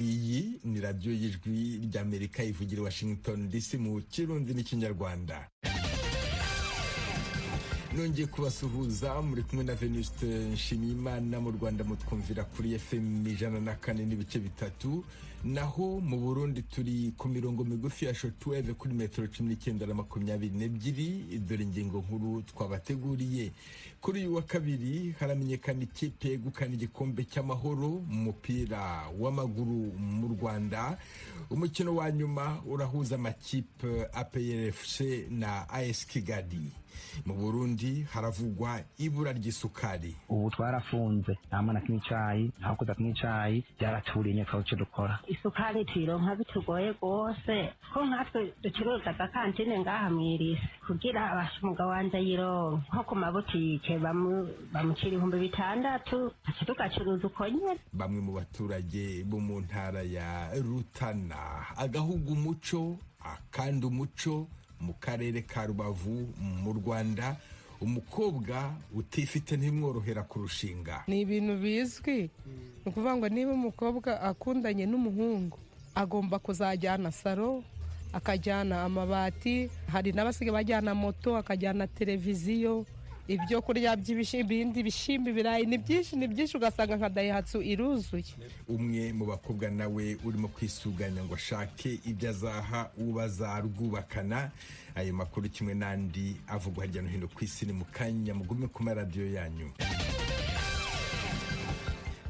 iyi ni radiyo y'ijwi ry'Amerika ivugira Washington DC mu Kirundi n'Ikinyarwanda. Nongeye kubasuhuza, muri kumwe na Venuste Nshimiyimana. Mu Rwanda mutwumvira kuri FM 104.3, naho mu Burundi turi ku mirongo migufi ya shortwave kuri metero 19 na 22. Dore ingingo nkuru twabateguriye. Kuri uyu wa kabiri haramenyekana ikipe yegukana igikombe cy'amahoro mu mupira w'amaguru mu Rwanda. Umukino wa nyuma urahuza amakipe APR FC na AS Kigali. Mu Burundi haravugwa ibura ry'isukari. Ubu twarafunze namana kinicayi hakuza kinicayi byaraturiye cyo dukora. Isukari twironka bitugoye gose ko nkatwe ducuruza kantine ngaha mwirisi kugira abashumuga wanje yironka nko ku mabutike bamucira 6,000 tugacuruza uko nyene. Bamwe mu baturage bo mu ntara ya Rutana agahugu umuco akandi umuco mu karere ka Rubavu mu Rwanda, umukobwa utifite ntimworohera kurushinga. Ni ibintu bizwi, ukuvuga ngo niba umukobwa akundanye n'umuhungu agomba kuzajyana saro, akajyana amabati, hari n'abasigaye bajyana moto, akajyana televiziyo, ibyo kurya by'ibindi bishimbi birayi ni byinshi ugasanga nka Daihatsu iruzuye. Umwe mu bakobwa nawe urimo kwisuganya ngo ashake ibyo azaha ubazarwubakana. Ayo makuru kimwe n'andi avugwa hirya no hino ku isi ni mu kanya, mugume ku maradiyo yanyu.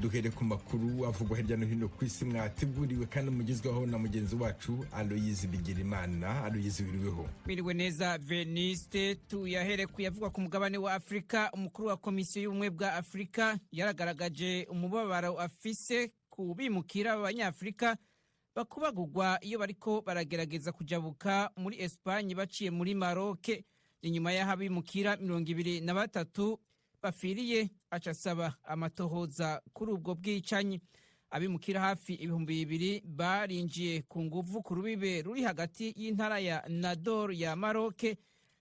Duhere ku makuru avugwa hirya no hino ku isi mwateguriwe kandi mugezweho na mugenzi wacu Aloyizi Bigirimana. Aloyizi, wiriweho? Biriwe neza Veniste. Tuyahere kuyavugwa ku mugabane wa Afrika. Umukuru wa komisiyo y'ubumwe bwa Afrika yaragaragaje umubabaro afise ku bimukira b'Abanyafrika bakubagurwa iyo bariko baragerageza kujabuka muri Espagne baciye muri Maroc. Inyuma y'aho abimukira 23 bafiriye, acasaba amatohoza kuri ubwo bwicanyi. Abimukira hafi 2,000 barinjiye ku nguvu ku rubibe ruri hagati y'intara ya Nador ya Maroc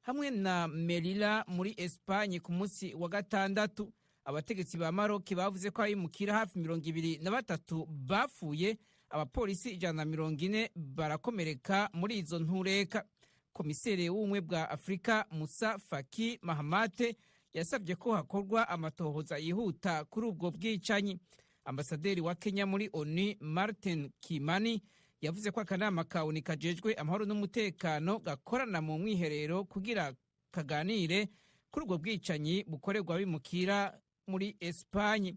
hamwe na Melilla muri Espagne ku munsi wa gatandatu. Abategetsi ba Maroc bavuze ko abimukira hafi 23 bapfuye, abapolisi 140 barakomereka muri izo ntureka. Komiseri w'ubumwe bwa Afrika Musa Faki Mahamat yasabye ko hakorwa amatohoza yihuta kuri ubwo bwicanyi. Ambasaderi wa Kenya muri ONU Martin Kimani yavuze ko akanama ka ONU kajejwe amahoro n'umutekano gakorana mu mwiherero kugira kaganire kuri ubwo bwicanyi bukorerwa abimukira muri Espagne.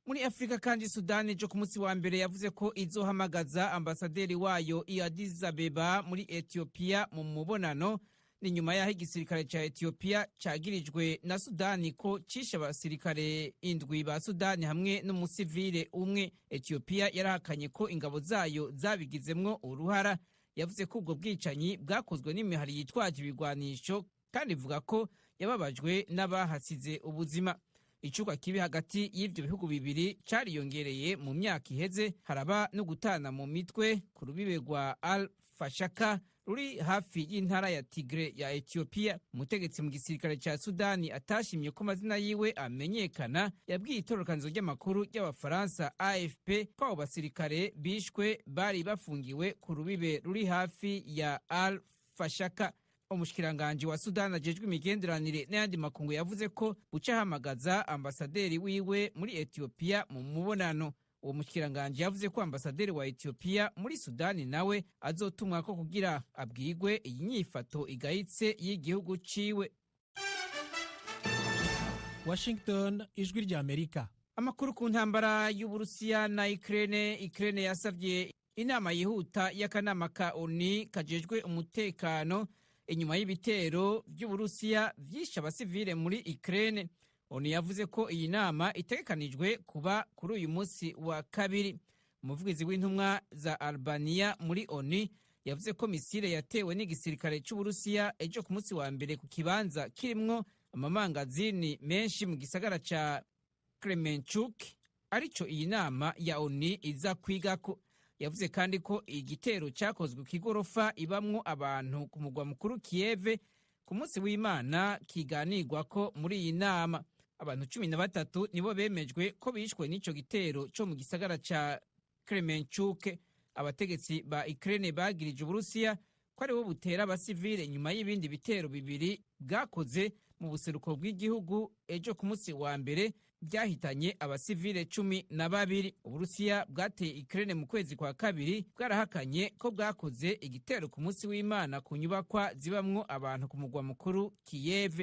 Muri Afrika kandi Sudani jo ku munsi wa mbere yavuze ko izohamagaza ambasaderi wayo i Addis Abeba muri Ethiopia mu mubonano. Ni nyuma y'aho igisirikare ca Ethiopia cagirijwe na Sudani ko cishe abasirikare 7 ba Sudani hamwe n'umusivile umwe. Ethiopia yarahakanye ko ingabo zayo zabigizemwo uruhara. Yavuze ko ubwo bwicanyi bwakozwe n'imihari yitwaje ibigwanisho kandi ivuga ko yababajwe n'abahasize ubuzima. Icuka kibi hagati y'ivyo bihugu bibiri cariyongereye mu myaka iheze, haraba no gutana mu mitwe ku rubibe rwa Al-Fashaka ruri hafi y'intara ya Tigre ya Ethiopia. Umutegetsi mu gisirikare ca Sudani atashimye ko amazina yiwe amenyekana yabwiye itororokanizo ry'amakuru ry'Abafaransa AFP ko abo basirikare bishwe bari bafungiwe ku rubibe ruri hafi ya Al-Fashaka. Umushikiranganje wa Sudani ajejwe imigenderanire n'ayandi makungu yavuze ko buca hamagaza ambasaderi wiwe muri Ethiopia mu mubonano. Uwo mushikiranganje yavuze ko ambasaderi wa Ethiopia muri Sudani nawe azotumwa ko kugira abwigwe iyi nyifato igayitse y'igihugu ciwe. Washington, ijwi rya Amerika. Amakuru ku ntambara y'Uburusiya na Ukraine yasavye inama yihuta y'akanama ka ONU kajejwe umutekano inyuma y'ibitero by'Uburusiya vyishe abasivile muri Ukraine. ONU yavuze ko iyi nama itegekanijwe kuba kuri uyu munsi wa kabiri. Umuvugizi w'intumwa za Albania muri ONU yavuze ko misile yatewe n'igisirikare c'Uburusiya ejo ku munsi wa mbere ku kibanza kirimwo amamangazini menshi mu gisagara ca Kremenchuk arico iyi nama ya ONU iza kwigako. Yavuze kandi ko igitero cyakozwe ku igorofa ibamwo abantu ku mugwa mukuru Kiev ku munsi w'Imana kiganirwa ko muri iyi nama. Abantu 13 nibo bemejwe ko bishwe n'ico gitero cyo mu gisagara ca Kremenchuk. Abategetsi ba Ukraine bagirije Uburusiya ko aribo butera abasivile nyuma y'ibindi bitero bibiri bwakoze mu buseruko bw'igihugu ejo ku munsi wa mbere byahitanye abasivile 12. Uburusiya bwateye Ukraine mu kwezi kwa kabiri bwarahakanye ko bwakoze igitero ku munsi w'Imana ku nyubakwa zibamwo abantu ku mugwa mukuru Kiev.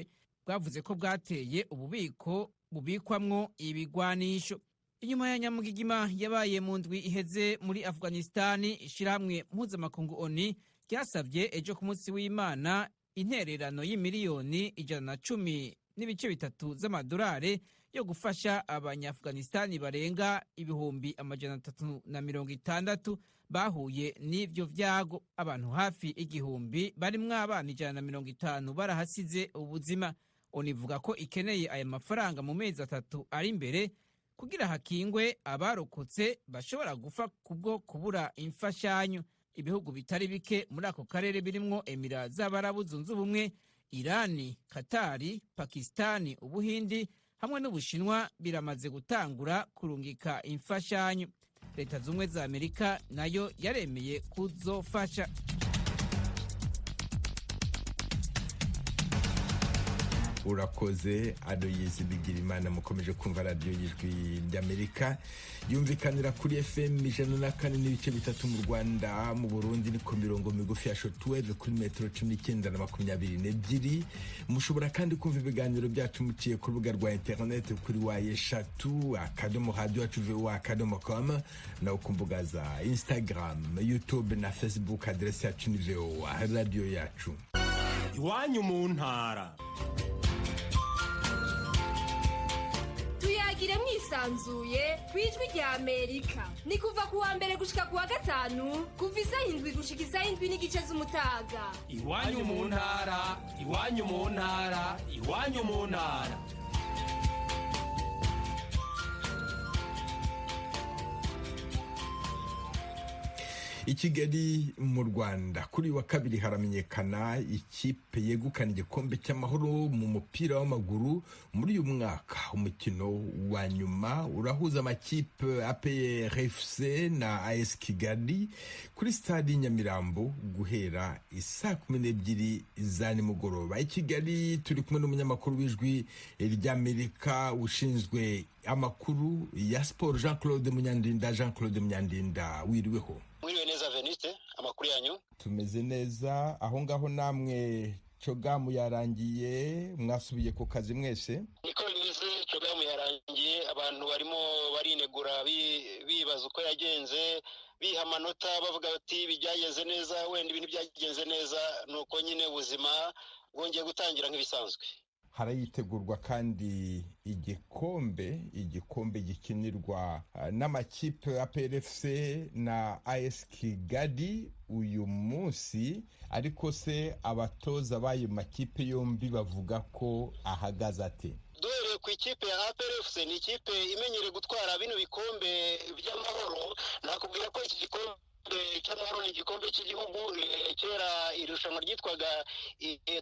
Bwavuze ko bwateye ububiko bubikwamwo ibigwanisho. Inyuma ya nyamugigima yabaye mu ndwi iheze muri Afghanistan, ishirahamwe mpuzamakungu ONU ryasabye ejo ku munsi w'Imana intererano y'imiliyoni 110.3 z'amadolari yo gufasha abanyafghanistan barenga 360,000 bahuye n'ivyo vyago. Abantu hafi igihumbi barimwo abana 150 barahasize ubuzima. ONU ivuga ko ikeneye aya mafaranga mu mezi 3 ari imbere kugira hakingwe abarokotse bashobora gufa kubwo kubura imfashanyo. Ibihugu bitari bike muri ako karere birimwo Emira z'Abarabu Zunze Ubumwe, Irani, Katari, Pakistani, Ubuhindi hamwe n'Ubushinwa biramaze gutangura kurungika imfashanyo. Leta z'Ubumwe za Amerika nayo yaremeye kuzofasha. Urakoze Aloyizi Bigirimana. Mukomeje kumva radio y'Ijwi ry'Amerika yumvikanira kuri FM 104.3 mu Rwanda, mu Burundi ni ku mirongo migufi ya shortwave kuri metero 19 na 22. Mushobora kandi kumva ibiganiro byacu muciye ku rubuga rwa internet kuri wa3.radio.com na ku mbuga za Instagram, YouTube na Facebook. Adresse yacu ni VOA radio yacu. Iwanyu mu ntara. Tuyagire mwisanzuye kwijwi rya Amerika. Ni kuva ku wa mbere gushika ku wa gatanu kuva 7 gushika 7:30 z'umutaga. Iwanyu mu ntara, iwanyu mu ntara, iwanyu mu ntara. I Kigali mu Rwanda kuri wa kabiri haramenyekana ikipe yegukana igikombe cy'amahoro mu mupira w'amaguru muri uyu mwaka. Umukino wa nyuma urahuza amakipe APR FC na AS Kigali kuri stade Nyamirambo guhera isaa 12 za nimugoroba. I Kigali turi kumwe n'umunyamakuru w'Ijwi ry'Amerika ushinzwe amakuru ya sport Jean Claude Munyandinda. Jean Claude Munyandinda, wiriweho? Mwiriwe neza Veniste, amakuru yanyu? Tumeze neza. Aho ngaho namwe cogamu yarangiye, mwasubiye ku kazi mwese? Niko bimeze, cogamu yarangiye, abantu barimo barinegura bibaza uko yagenze, biha amanota bavuga bati bijyageze neza, wenda ibintu byagenze neza, nuko nyine ubuzima bwongeye gutangira nk'ibisanzwe. Harayitegurwa kandi igikombe gikinirwa n'amakipe APR FC na AS Kigali uyu munsi, ariko se abatoza bayo makipe yombi bavuga ko ahagaze ate? Duhereye ku ikipe ya APR FC, ni ikipe imenyereye gutwara bino bikombe by'amahoro. Nakubwira ko iki gikombe cy'amahoro ni igikombe cy'igihugu. Kera irushanwa ryitwaga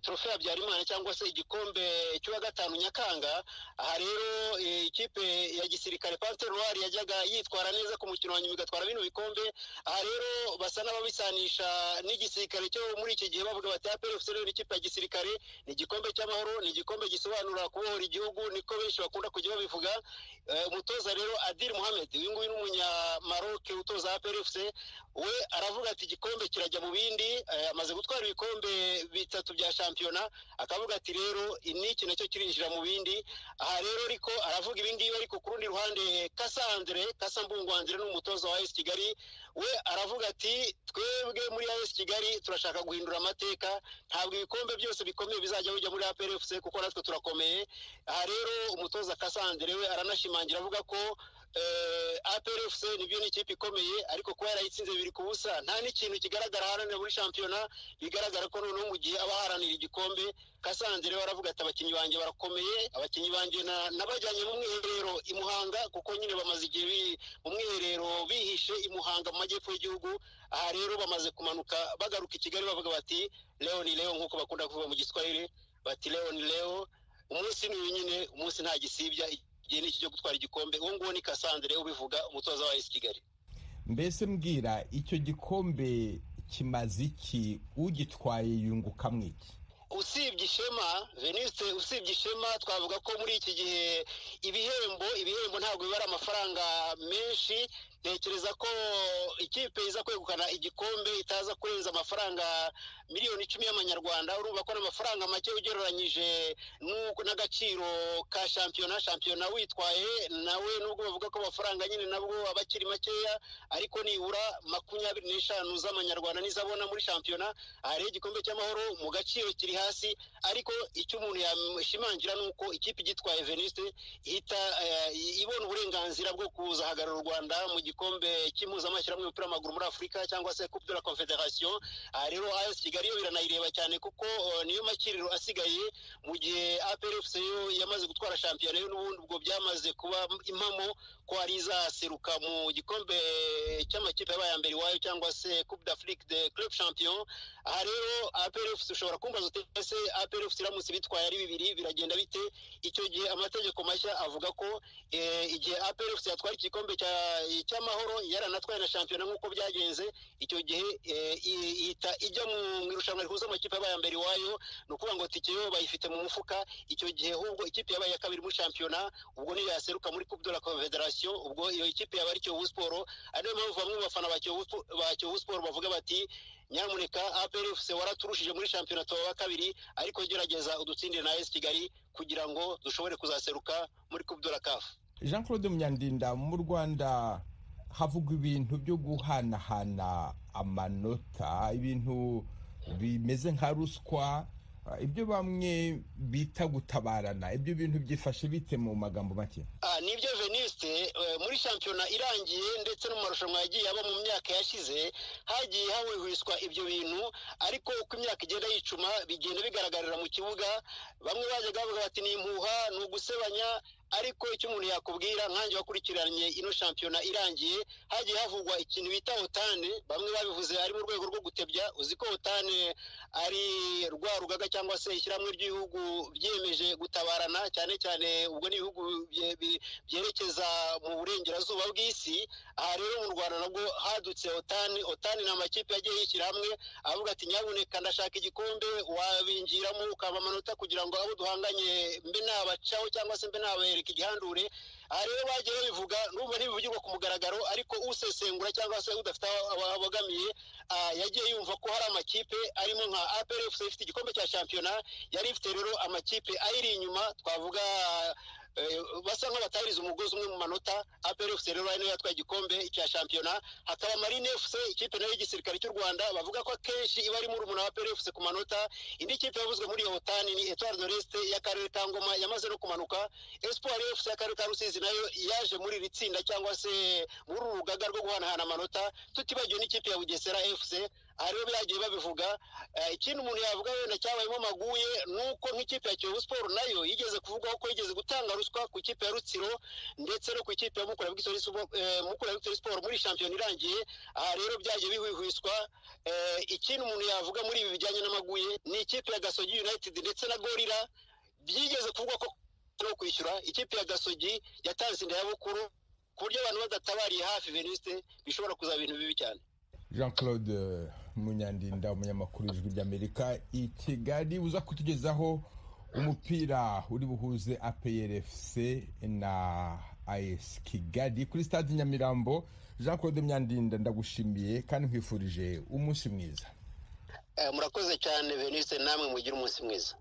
Trophée Habyarimana cyangwa se igikombe cy'uwa gatanu Nyakanga. Aha rero ikipe ya gisirikare Panthère Noire yajyaga yitwara neza ku mukino wa nyuma igatwara bino bikombe. Aha rero basa n'ababisanisha n'igisirikare cyo muri iki gihe bavuga bati APR FC ni ikipe ya gisirikare, ni igikombe cy'amahoro, ni igikombe gisobanura kubohora igihugu, niko benshi bakunda kujya babivuga. Umutoza rero Adil Mohamed, uyu nguyu ni umunyamaroc utoza APR FC, we aravuga ati igikombe kirajya mu bindi. Amaze gutwara ibikombe 3 bya shampiyona, akavuga ati rero iniki nacyo kirinjira mu bindi. Aha rero ariko aravuga ibindi, ariko ku rundi ruhande Kasambungu Andre n'umutoza wa AS Kigali, we aravuga ati twebwe muri AS Kigali turashaka guhindura amateka, ntabwo ibikombe byose bikomeye bizajya bijya muri APR FC kuko natwe turakomeye. Aha rero umutoza Kasandre we aranashimangira avuga ko APR FC nibyo ni ikipe ikomeye, ariko kuba yarayitsinze 2-0 nta n'ikintu kigaragara haranira muri shampiyona, bigaragara ko noneho mu gihe abaharanira igikombe. Kasandre baravuga ati abakinyi banjye barakomeye, abakinyi banjye nabajyanye mu mwiherero i Muhanga, kuko nyine bamaze igihe mu mwiherero bihishe i Muhanga mu majyepfo y'igihugu. Aha rero bamaze kumanuka bagaruka i Kigali bavuga bati Leo ni Leo, nk'uko bakunda kuvuga mu Giswahili, bati Leo ni Leo. Umunsi ni nyine, umunsi nta gisibya, igihe ni cyo gutwara igikombe. Uwo nguwo ni Kasandre ubivuga, umutoza wa AS Kigali. mbese mbwira icyo gikombe kimaze iki, ugitwaye yunguka mwiki? usibye ishema Veniste, usibye ishema twavuga ko muri iki gihe ibihembo ntabwo bibara amafaranga menshi. Ntekereza ko ikipe iza kwegukana igikombe itaza kurenza amafaranga miliyoni 10 y'amanyarwanda. Urumva ko n'amafaranga make ugereranyije n'agaciro ka shampiyona witwaye nawe, nubwo bavuga ko amafaranga nyine nabwo abakiri makeya, ariko nibura 25 z'amanyarwanda nizabona muri shampiyona. Hari igikombe cy'amahoro mu gaciro kiri hasi, ariko icyo umuntu yashimangira nuko ikipe igitwaye Veniste ihita ibona uburenganzira bwo kuzahagarara u Rwanda mu gikombe cy'impuzamashyirahamwe y'umupira w'amaguru muri Afurika cyangwa se Coupe de la Confederation. Rero AS Kigali yo biranayireba cyane kuko niyo makiriro asigaye, mu gihe APR FC yo yamaze gutwara shampiyona yo n'ubundi ubwo byamaze kuba impamo ko ari izaseruka mu gikombe cy'amakipe y'abaya mbere wayo cyangwa se Coupe d'Afrique de Club Champion. Rero APR FC ushobora kumbaza utese APR FC iramutse bitwaye ari bibiri biragenda bite? Icyo gihe amategeko mashya avuga ko igihe APR FC yatwara igikombe cy'amahoro yaranatwaye na shampiyona nk'uko byagenze, icyo gihe ihita ijya mu irushanwa rihuza amakipe y'abaya mbere wayo, ni ukuvuga ngo tike yo bayifite mu mufuka. Icyo gihe ahubwo ikipe yabaye ya kabiri muri shampiyona ubwo niyo yaseruka muri Coupe de la Confederation, ubwo iyo ikipe yaba ari Kiyovu Sport. Ariyo mpamvu bamwe mu bafana ba Kiyovu Sport bavuga bati nyamuneka APR FC waraturushije muri shampiyona tuba wa kabiri, ariko gerageza udutsindire na AS Kigali kugira ngo dushobore kuzaseruka muri Coupe de la CAF. Jean Claude Munyandinda, mu Rwanda havugwa ibintu byo guhanahana amanota, ibintu bimeze nka ruswa, ibyo bamwe bita gutabarana, ibyo bintu byifashe bite mu magambo make? Nibyo Veniste, muri shampiyona irangiye ndetse no mu marushanwa yagiye aba mu myaka yashize hagiye hahwihwiswa ibyo bintu, ariko uko imyaka igenda yicuma bigenda bigaragarira mu kibuga. Bamwe bajyaga bavuga bati ni impuha, ni ugusebanya, ariko icyo umuntu yakubwira nkanjye wakurikiranye ino shampiyona irangiye hagiye havugwa ikintu bita otane. Bamwe babivuze ari mu rwego rwo gutebya. Uzi ko otane ari rwa rugaga cyangwa se ishyirahamwe ry'ibihugu byiyemeje gutabarana, cyane cyane ubwo ni ibihugu byerekeza mu burengerazuba bw'isi. Aha rero mu Rwanda nabwo hadutse otane. Otane ni amakipe yagiye yishyira hamwe avuga ati nyabuneka ndashaka igikombe, wabingiramo ukaba amanota kugira ngo abo duhanganye mbe nabacaho cyangwa se mbe nabereka igihandure. Aha rero bagiye babivuga, n'ubu ntibivugirwa ku mugaragaro, ariko usesengura cyangwa se udafite abagamiye yagiye yumva ko hari amakipe arimo nka APR FC ifite igikombe cya shampiyona, yari ifite rero amakipe ayiri inyuma, twavuga basa nk'abatarize umugozi umwe mu manota. APR FC rero ari nayo yatwaye igikombe cya shampiyona. Hakaba Marine FC, ikipe nayo y'igisirikare cy'u Rwanda, bavuga ko akenshi iba ari muri umuntu wa APR FC ku manota. Indi kipe yavuzwe muri iyo otani ni Etoile de l'Est y'akarere ka Ngoma, yamaze no kumanuka. Espoir FC y'akarere ka Rusizi nayo yaje muri iri tsinda cyangwa se muri uru rugaga rwo guhanahana amanota, tutibagiwe n'ikipe ya Bugesera FC. Ariyo byagiye babivuga. Ikindi umuntu yavuga wenda cyabayemo maguye nuko nk'ikipe ya Kiyovu Sport nayo yigeze kuvugaho ko yigeze gutanga ruswa ku ikipe ya Rutsiro ndetse no ku ikipe ya Mukura Victory Sport muri shampiyona irangiye. Aha rero byagiye bihwihwiswa. Ikindi umuntu yavuga muri ibi bijyanye n'amaguye ni ikipe ya Gasogi United ndetse na Gorilla, byigeze kuvuga ko no kwishyura. Ikipe ya Gasogi yatanze inda y'abukuru ku buryo abantu badatabariye hafi Veniste bishobora kuzaba ibintu bibi cyane. Jean Claude Munyandinda, umunyamakuru w'Ijwi ry'Amerika i Kigali, uza kutugezaho umupira uri buhuze APR FC na AS Kigali kuri stade Nyamirambo. Jean Claude Munyandinda, ndagushimiye kandi nkwifurije umunsi mwiza. Murakoze cyane Veniste, namwe mugira umunsi mwiza.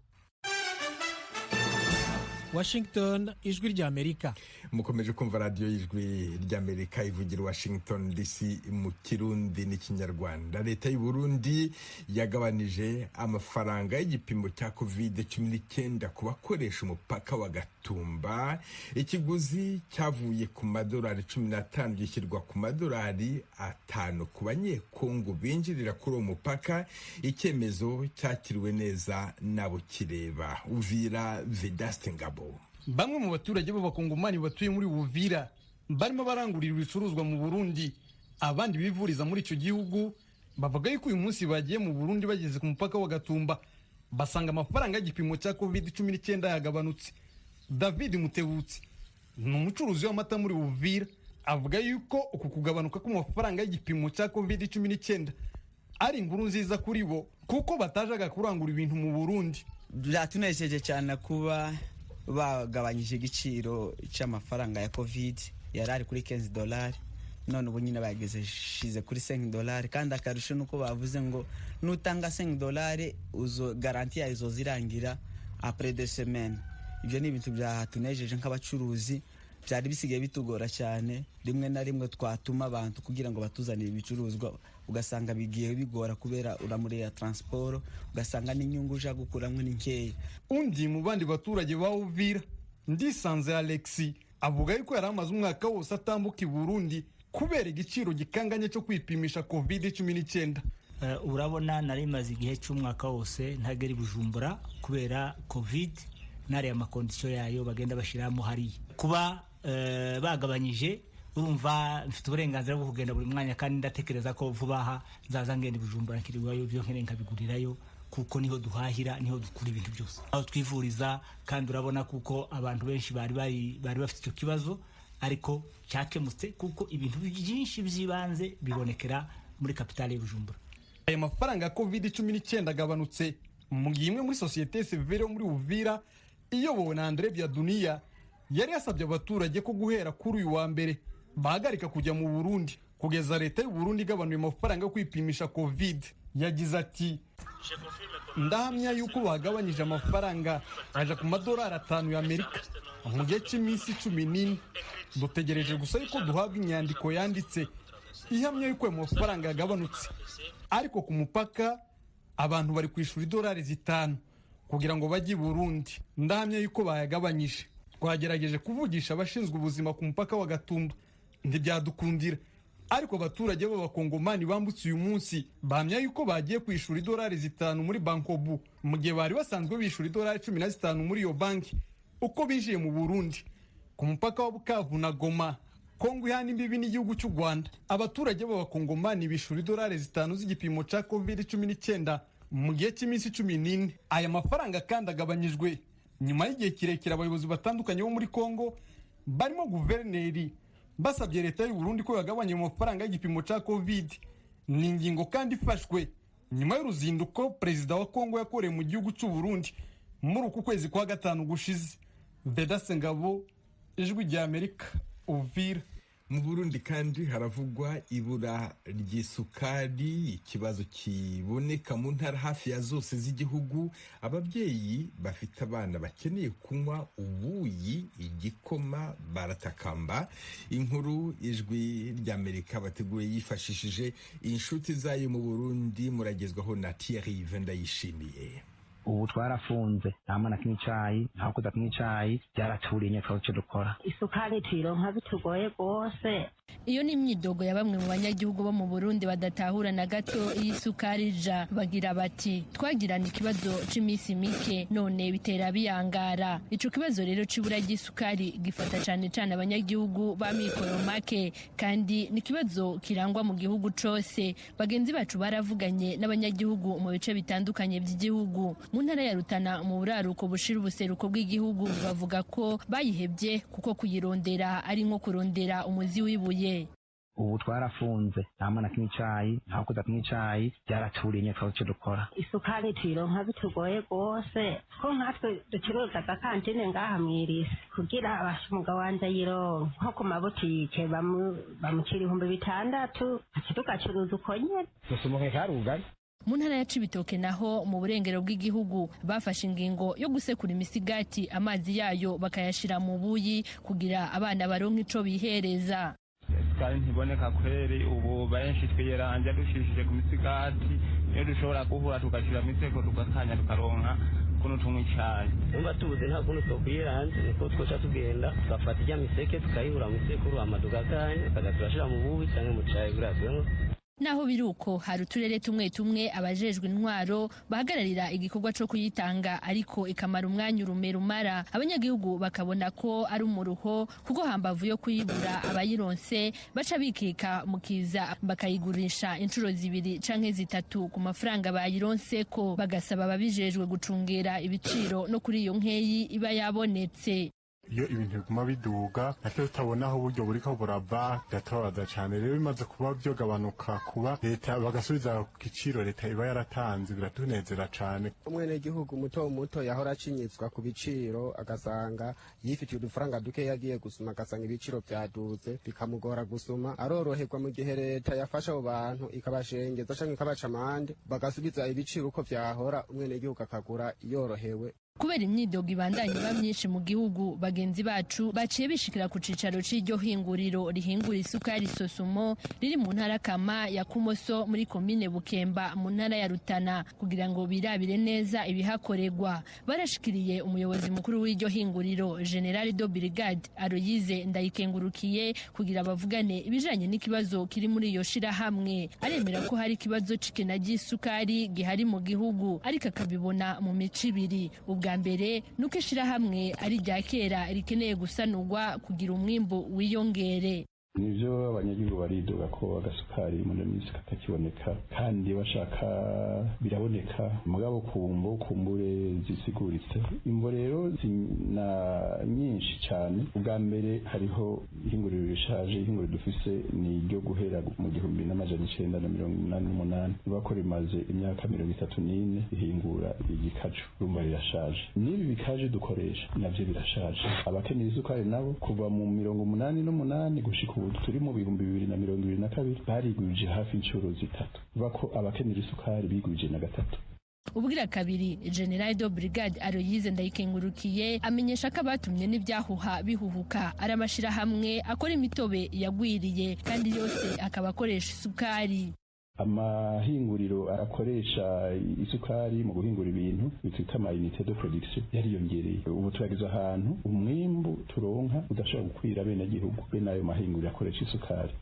Washington, Ijwi ry'Amerika. Mukomeje kumva radio y'Ijwi ry'Amerika ivugira Washington DC mu Kirundi n'Ikinyarwanda. Leta y'u Burundi yagabanije amafaranga y'igipimo cya COVID-19 ku bakoresha umupaka wa Gatumba. Ikiguzi cyavuye ku madolari 15 gishyirwa ku madolari 5 ku banyekongo binjirira kuri uwo mupaka. Icyemezo cyakiriwe neza nabo kireba. Uvira Vedaste Ngabo. Bamwe mu baturage b'abakongomani batuye muri Uvira barimo barangurira ibicuruzwa mu Burundi, abandi bivuriza muri icyo gihugu, bavuga yuko uyu munsi bagiye mu Burundi bageze ku mupaka wa Gatumba basanga amafaranga y'igipimo cya COVID-19 yagabanutse. David Mutebutsi ni umucuruzi w'amata muri Uvira, avuga yuko uku kugabanuka k'amafaranga y'igipimo cya COVID-19 ari inkuru nziza kuri bo kuko batajaga kurangura ibintu mu Burundi. Byatunesheje cyane kuba bagabanyije igiciro cy'amafaranga ya COVID, yarari kuri $15, none ubu nyine bagejeje kuri $5, kandi akarusho nuko bavuze ngo nutanga $5 uzo garantia izo zirangira après 2 semaines. Ibyo ni ibintu byatunejeje nk'abacuruzi, byari bisigaye bitugora cyane, rimwe na rimwe twatuma abantu kugira ngo batuzanire ibicuruzwa ugasanga bigiye bigora kubera uramuriya transport, ugasanga n'inyungu uja gukuramwe n'inkeya. Undi mu bandi baturage ba Uvira, Ndisanze Alexis, avuga yuko yari amaze umwaka wose atambuka i Burundi kubera igiciro gikanganye cyo kwipimisha COVID-19. Urabona nari maze igihe cy'umwaka wose ntagera i Bujumbura kubera COVID, nari amakondisiyo yayo bagenda bashiramo hari kuba bagabanyije. Urumva mfite uburenganzira bwo kugenda buri mwanya, kandi ndatekereza ko vuba aha nzaza ngenda i Bujumbura nkiriwayo, byo nkene nkabigurirayo kuko niho duhahira, niho dukura ibintu byose, aho twivuriza. Kandi urabona kuko abantu benshi bari bafite icyo kibazo, ariko cyakemutse kuko ibintu byinshi by'ibanze bibonekera muri kapitale y'Ubujumbura. Aya mafaranga ya COVID-19 agabanutse mu gihe imwe muri societe civile muri Uvira iyobowe na Andre Biadunia yari yasabye abaturage ko guhera kuri uyu wa mbere bahagarika kujya mu Burundi kugeza leta y'u Burundi igabanuye amafaranga yo kwipimisha COVID. Yagize ati, ndahamya yuko bagabanyije amafaranga aje ku madolari 5 y'Amerika mu gihe cy'iminsi 14. Dutegereje gusa yuko duhabwa inyandiko yanditse ihamya yuko ayo mafaranga yagabanutse, ariko ku mupaka abantu bari kwishura $5 kugira ngo bajye i Burundi. Ndahamya yuko bayagabanyije. Twagerageje kuvugisha abashinzwe ubuzima ku mupaka wa Gatumba, ntibyadukundira, ariko abaturage b'abakongomani bambutse uyu munsi bahamya yuko bagiye kwishura $5 muri Bankobu mu gihe bari basanzwe bishura $15 muri iyo banki uko binjiye mu Burundi. Ku mupaka wa Bukavu na Goma, Kongo ihana imbibi n'igihugu cy'u Rwanda, abaturage b'abakongomani bishura $5 z'igipimo cya COVID-19 mu gihe cy'iminsi 14. Aya mafaranga kandi agabanyijwe nyuma y'igihe kirekire abayobozi batandukanye bo muri Kongo barimo guverineri basabye leta y'u Burundi ko yagabanya amafaranga y'igipimo cya COVID. Ni ingingo kandi ifashwe nyuma y'uruzinduko perezida wa Kongo yakoreye mu gihugu cy'u Burundi muri uku kwezi kwa 5 gushize. Vedaste Ngabo, Ijwi ry'Amerika, Uvira. Mu Burundi kandi haravugwa ibura ry'isukari, ikibazo kiboneka mu ntara hafi ya zose z'igihugu. Ababyeyi bafite abana bakeneye kunywa ubuyi, igikoma baratakamba. Inkuru Ijwi ry'Amerika bateguye yifashishije inshuti zayo mu Burundi, muragezwaho na Thierry Vendayishimiye. Ubu twarafunze nta mwana kimwe icyayi, nta kuza kimwe icyayi, byaraturiye nyakao cyo dukora. Isukari tuyironka bitugoye rwose. Iyo ni imyidogo ya bamwe mu banyagihugu bo mu Burundi badatahura na gato iyi sukari ija. Bagira bati, twagirana ikibazo cy'iminsi mike none bitera biyangara. Ico kibazo rero cibura ry'isukari gifata cyane cyane abanyagihugu ba mikoro make, kandi ni kibazo kirangwa mu gihugu cose. Bagenzi bacu baravuganye n'abanyagihugu mu bice bitandukanye by'igihugu. Mu ntara ya Rutana mu buraruko bushira ubuseruko bw'igihugu bavuga ko bayihebye kuko kuyirondera ari nko kurondera umuzi wibuye. Ubu twarafunze nta mwana kimwe icyayi, nta kuza kimwe icyayi, byaraturiye nyakao cyo dukora. Isukari tuyironka bitugoye rwose ko nkatwe ducuruza agakantine ngaha mwirisi kugira abashumugabo wanje yironka nko ku mabutike bamucira $600 tugacuruza uko nyene. Dusumuke karugari. Mu ntara ya Cibitoke naho mu burengero bw'igihugu bafashe ingingo yo gusekura imisigati, amazi yayo bakayashira mu buyi kugira abana baronke ico bihereza. Kandi ntiboneka kweri, ubu benshi twiyeranja dushishije ku misigati, iyo dushobora guhura tugashira miseko tugakanya tukaronka kuno tumwe icyayi. Umva tubuze nta kuntu twiyeranje, niko twoca tugenda tugafata ijya miseke tukayihura mu misekuru amadugakanya tukagashyira mu buyi cyangwa mu cyayi burasemo. Naho biruko hari uturere tumwe tumwe abajejwe intwaro bahagararira igikorwa cyo kuyitanga, ariko ikamara umwanya rumara. Abanyagihugu bakabona ko ari umuruho kuko hambavu yo kuyibura abayironse baca bikika mukiza bakayigurisha inshuro 2 canke 3 ku mafaranga bayironse ko. Bagasaba ababijejwe gucungera ibiciro no kuri iyo nkeyi iba yabonetse. iyo ibintu biguma biduga natwe tutabona aho uburyo buriko burava biratubabaza cyane. Rero bimaze kuba byogabanuka kuba leta bagasubiza ku giciro leta iba yaratanze biratunezera cyane. Umwenegihugu muto muto yahora acinyizwa ku biciro agasanga yifitiye udufaranga duke yagiye gusuma agasanga ibiciro byaduze bikamugora gusuma, aroroherwa mu gihe leta yafasha abo bantu ikabashengeza canke ikabaca amande bagasubiza ibiciro uko vyahora, umwenegihugu akagura yorohewe. Kubera imyidogo ibandanye iba myinshi mu gihugu, bagenzi bacu baciye bishikira ku cicaro c'iryo hinguriro rihingura isukari Sosumo riri mu ntara kama ya Kumoso muri komine Bukemba mu ntara ya Rutana kugira ngo birabire neza ibihakorerwa. Barashikiriye umuyobozi mukuru w'iryo hinguriro General de Brigade Aloyize Ndayikengurukiye kugira bavugane ibijanye n'ikibazo kiri muri iyo shirahamwe. Aremera ko hari ikibazo c'ikena ry'isukari gihari mu gihugu ariko akabibona mu mico ibiri. Ubwa mbere nuko ishirahamwe ari rya kera rikeneye gusanurwa kugira umwimbu wiyongere. Nivyo abanyagihugu baridoga ko agasukari mu minsi katakiboneka kandi bashaka biraboneka mugabo kumbure zisiguritse. Imbo rero zina nyinshi cyane. Ubwa mbere hariho ihinguriro rishaje, ihinguriro dufise ni ryo guhera mu 1988 bakora imaze imyaka 34 ihingura igikacu, rumba rirashaje. Nibi bikaje dukoresha navyo birashaje. Abakeneye isukari nabo kuva mu 88 gushika turi mu 2022 barigwije hafi inshuro zitatu bako abakenera isukari bigwije na gatatu. Ubwira kabiri General de Brigade Aloyize Ndayikengurukiye amenyesha ko abatumye n'ibyahuha bihuhuka ari amashirahamwe akora imitobe yagwiriye kandi yose akaba akoresha isukari. Amahinguriro akoresha isukari mu guhingura ibintu bitwita unité de production yariyongereye. Ubu turageza ahantu umwimbu turonka udashobora gukwira bene gihugu bene ayo mahinguriro akoresha isukari.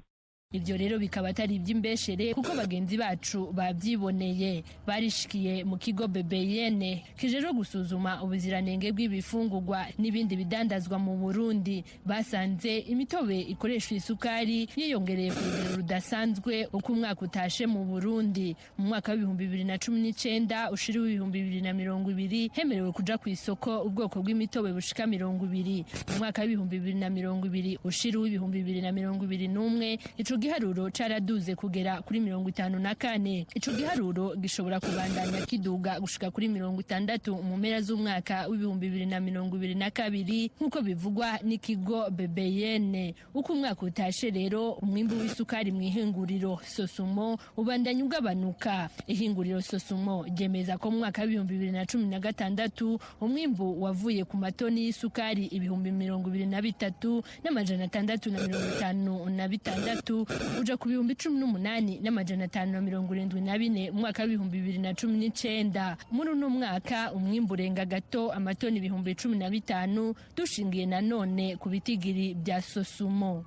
Ivyo rero bikaba atari iby'imbeshere kuko bagenzi bacu babyiboneye. Barishikiye mu kigo BBN kijejwe gusuzuma ubuziranenge bw'ibifungurwa n'ibindi bidandazwa mu Burundi. Basanze imitobe ikoresha isukari yiyongereye ku rugero rudasanzwe uko umwaka utashe mu Burundi. Mu mwaka wa 2019 ushiri wa 2020 hemerewe kuja ku isoko ubwoko bw'imitobe bushika 20. Mu mwaka wa 2020 ushiri wa 2021 ico giharuro caraduze kugera kuri 54. Ico giharuro gishobora kubandanya kiduga gushika kuri 60 mu mpera z'umwaka wa 2022 nkuko bivugwa n'ikigo BBN. Uko umwaka utashe rero umwimbu w'isukari mu ihinguriro Sosumo ubandanya ugabanuka. Ihinguriro Sosumo ryemeza ko mu mwaka wa 2016 umwimbu wavuye ku matoni y'isukari 23,656 uja ku 18,574 mu mwaka wa 2019. Muri uno mwaka umwimbu urenga gato amatoni 15,000 dushingiye nanone ku bitigiri bya Sosumo.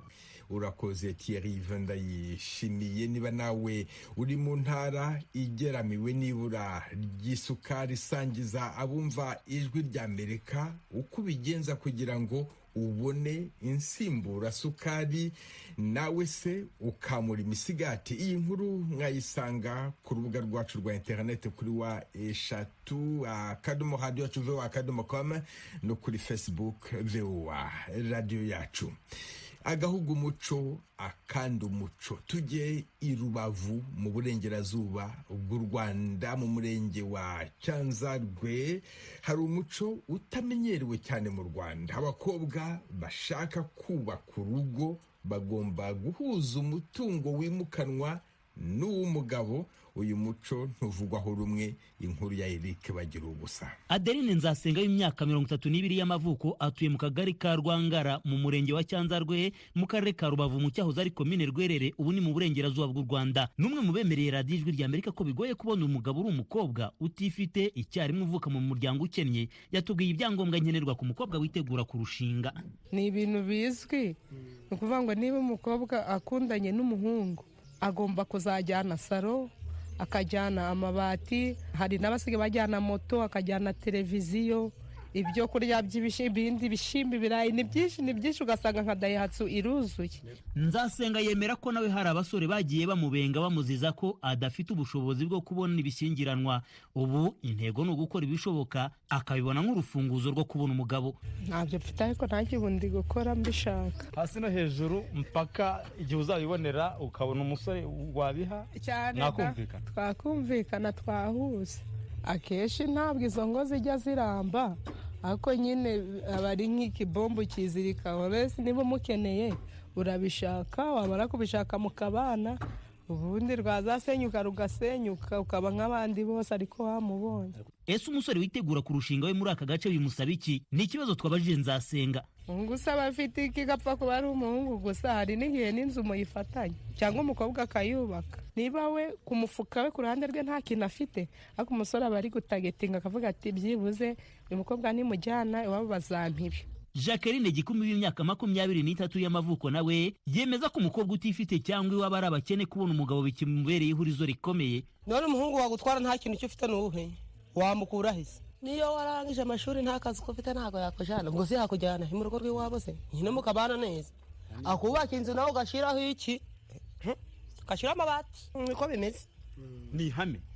Urakoze Thierry Ndayishimiye. Niba nawe uri mu ntara igeramiwe n'ibura ry'isukari, sangiza abumva ijwi ry'Amerika uko bigenza kugira ngo ubone insimbura sukari nawe se ukamura imisigati. Iyi nkuru mwayisanga ku rubuga rwacu rwa internet kuri wa eshatu akadomo radio yacu voa.com no kuri Facebook VOA radio yacu. Agahugu umuco akandi umuco. Tujye i Rubavu mu burengerazuba bw'u Rwanda mu murenge wa Cyanzarwe. Hari umuco utamenyerewe cyane mu Rwanda. Abakobwa bashaka kubaka urugo bagomba guhuza umutungo wimukanwa n'uw'umugabo. Uyu muco ntuvugwaho rumwe. Inkuru ya Eric bagira ubusa. Adeline Nzasenga y'imyaka 32 y'amavuko atuye mu kagari ka Rwangara mu murenge wa Cyanzarwe mu karere ka Rubavu mu cyahoze ari komine Rwerere ubu ni mu burengerazuba bw'u Rwanda. Numwe mu bemereye Radio Ijwi ry'Amerika ko bigoye kubona umugabo uri umukobwa utifite icyarimwe uvuka mu muryango ukennye. Yatubwiye ibyangombwa nkenerwa ku mukobwa witegura kurushinga. Ni ibintu bizwi. Ukuvuga ngo niba umukobwa akundanye n'umuhungu agomba kuzajyana saro, akajyana amabati, hari n'abasigaye bajyana moto, akajyana televiziyo, ibyo kurya ibindi bishimba ibirayi ni byinshi ugasanga nka dayihatsu iruzuye. Nzasenga yemera ko nawe hari abasore bagiye bamubenga bamuziza ko adafite ubushobozi bwo kubona ibishyingiranwa. Ubu intego ni ugukora ibishoboka akabibona nk'urufunguzo rwo kubona umugabo. Ntabyo mfite ariko nta bundi gukora mbishaka, hasi no hejuru mpaka igihe uzabibonera ukabona umusore wabiha nakumvikana, twakumvikana twahuza. Akenshi ntabwo izo ngo zijya ziramba, ariko nyine aba ari nk'ikibombo kizirikaho. Rese niba umukeneye urabishaka, wamara kubishaka mukabana, ubundi rwazasenyuka rugasenyuka ukaba nk'abandi bose ariko wamubonye. Ese umusore witegura kurushinga we muri aka gace bimusaba iki? Ni ikibazo twabajije Nzasenga. Gusa abafite iki gapfa kuba ari umuhungu gusa, hari n'igihe n'inzu muyifatanya cyangwa umukobwa akayubaka. Niba we ku mufuka we ku ruhande rwe nta kintu afite, ariko umusore aba ari gutagetinga akavuga ati byibuze uyu mukobwa nimujyana iwabo bazampibe. Jacqueline Gikumi w'imyaka 23 y'amavuko nawe yemeza ko umukobwa utifite cyangwa iwaba ari abakene kubona umugabo bikimubereye ihurizo rikomeye. None umuhungu wagutwara nta kintu cyo ufite n'ubuhe wamukura hise? Niyo warangije amashuri nta kazi ko ufite ntago yakujana, ubwo si yakujyana mu rugo rw'iwabo se nyine mukabana neza, akubaka inzu nawe ugashiraho iki ukashira amabati, niko bimeze. Ni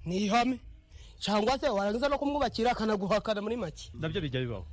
ihame cyangwa se warangiza no kumwubakira akanaguhakana muri make. Nabyo bijya bibaho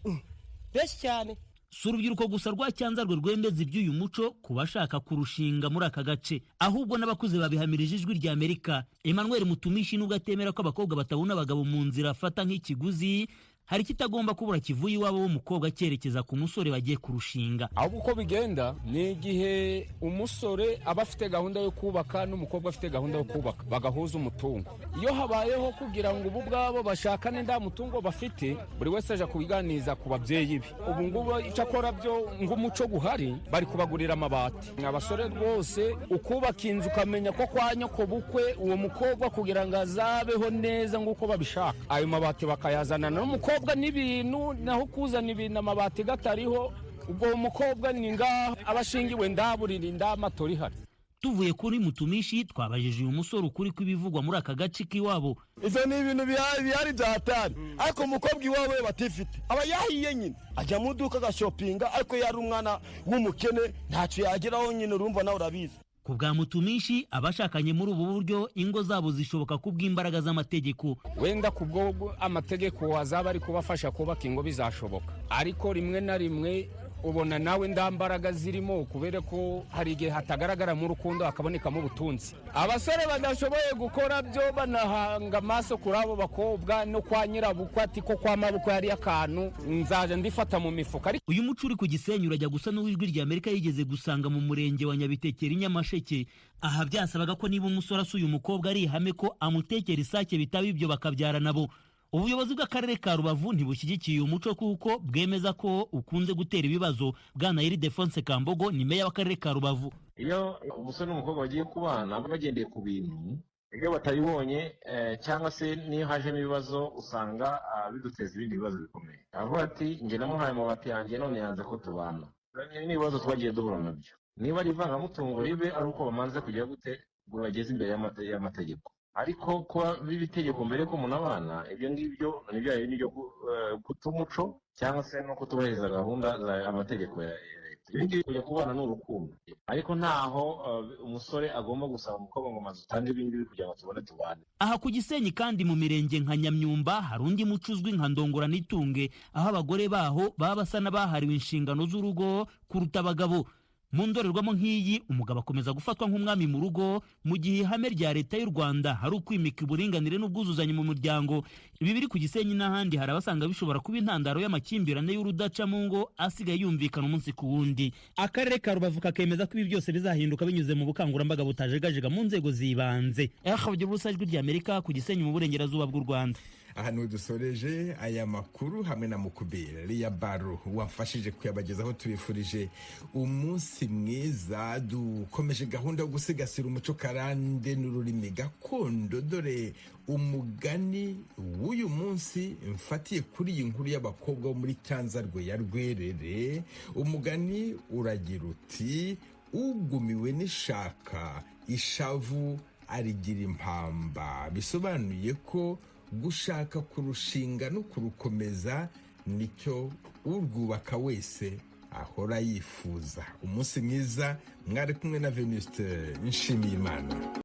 benshi cyane. Si urubyiruko gusa rwa Cyanzarwe rwemeza iby'uyu muco ku bashaka kurushinga muri aka gace, ahubwo n'abakuze babihamirije Ijwi rya Amerika. Emmanuel Mutumishi nubwo atemera ko abakobwa batabona abagabo mu nzira afata nk'ikiguzi, hari kitagomba kubura kivuye iwabo w'umukobwa cyerekeza ku musore bagiye kurushinga. Ahubwo uko bigenda ni igihe umusore aba afite gahunda yo kubaka n'umukobwa afite gahunda yo kubaka, bagahuza umutungo. Iyo habayeho kugira ngo ubu bwabo bashakane nda mutungo bafite, buri wese aje kubiganiza ku babyeyi be. Ubu ngubu icyakora byo ng'umuco guhari bari kubagurira amabati. Abasore rwose ukubaka inzu ukamenya ko kwa nyoko bukwe uwo mukobwa kugira ngo azabeho neza nk'uko babishaka, ayo mabati bakayazana n'umukobwa n'ibintu, naho kuzana ibintu amabati gatariho, ubwo umukobwa ni ngaho abashingiwe ndaburira indamatora ihari. Tuvuye kuri Mutumishi twabajije uyu musore ukuri kw'ibivugwa muri aka gace k'iwabo. Izo ni ibintu bihari byatari, ariko umukobwa iwawe batifite aba yahiye nyine, ajya mu duka agashopinga, ariko yari umwana w'umukene ntacyo yageraho nyine, urumva nawe urabizi. Ku bwa Mutumishi abashakanye muri ubu buryo ingo zabo zishoboka kubw'imbaraga z'amategeko. Wenda kubwo amategeko wazaba ari kubafasha kubaka ingo bizashoboka, ariko rimwe na rimwe ubona nawe ndambaraga zirimo, kubera ko hari igihe hatagaragara mu rukundo hakabonekamo ubutunzi. Abasore badashoboye gukora byo banahanga amaso kuri abo bakobwa no kwa nyirabukwe ati ko kwa mabukwe hari akantu nzaje ndifata mu mifuka. Uyu muco uri ku Gisenyi urajya gusa n'Ijwi rya Amerika yigeze gusanga mu murenge wa Nyabitekeri Nyamasheke. Aha byasabaga ko niba umusore asuye umukobwa ari ihame ko amutekera isake, bitaba ibyo bakabyara nabo. Ubuyobozi bw'akarere ka Rubavu ntibushyigikiye umuco kuko bwemeza ko ukunze gutera ibibazo. Bwana Ildefonse Kambogo ni meya w'akarere ka Rubavu. Iyo umusore n'umukobwa bagiye kubana bagendeye ku bintu, iyo batabibonye cyangwa se niyo hajemo ibibazo usanga biduteza ibindi bibazo bikomeye. Avuga ati njye namuhaye amabati yanjye none yanze ko tubana. Ni ibibazo twagiye duhura nabyo. Niba ari ivangamutungo ribe ari uko bamanze kujya gute ngo bageze imbere y'amategeko. Ariko kuba bibitegeko mbere ko umuntu abana, ibyo ngibyo nibyo byo guta umuco cyangwa se no kutubahiriza gahunda amategeko ya leta. Ibi ngibi kujya kubana n'urukundo, ariko ntaho umusore agomba gusaba umukobwa ngo maze utange ibindi kugira ngo tubone tubane. Aha ku Gisenyi kandi mu mirenge nka Nyamyumba hari undi muco uzwi nka ndongora n'itunge, aho abagore baho baba basa n'abahariwe inshingano z'urugo kuruta abagabo. Mu ndorerwamo nk'iyi umugabo akomeza gufatwa nk'umwami mu rugo, mu gihe ihame rya leta y'u Rwanda hari ukwimika uburinganire n'ubwuzuzanye mu muryango. Ibi biri ku Gisenyi n'ahandi hari abasanga bishobora kuba intandaro y'amakimbirane y'urudaca mu ngo asigaye yumvikana umunsi ku wundi. Akarere ka Rubavu kakemeza ko ibi byose bizahinduka binyuze mu bukangurambaga butajegajega mu nzego zibanze. Ijwi rya Amerika ku Gisenyi mu burengerazuba bw'u Rwanda. Ahantu dusoreje aya makuru hamwe na Mukubira Ria Baro wamfashije kuyabagezaho. Tubifurije umunsi mwiza, dukomeje gahunda yo gusigasira umuco karande n'ururimi gakondo. Dore umugani w'uyu munsi mfatiye kuri iyi nkuru y'abakobwa bo muri Cyanzarwe ya Rwerere. Umugani uragira uti ugumiwe n'ishaka ishavu arigira impamba. Bisobanuye ko gushaka kurushinga no kurukomeza nicyo urwubaka wese ahora yifuza. Umunsi mwiza, mwari kumwe na Venuste Nshimiyimana.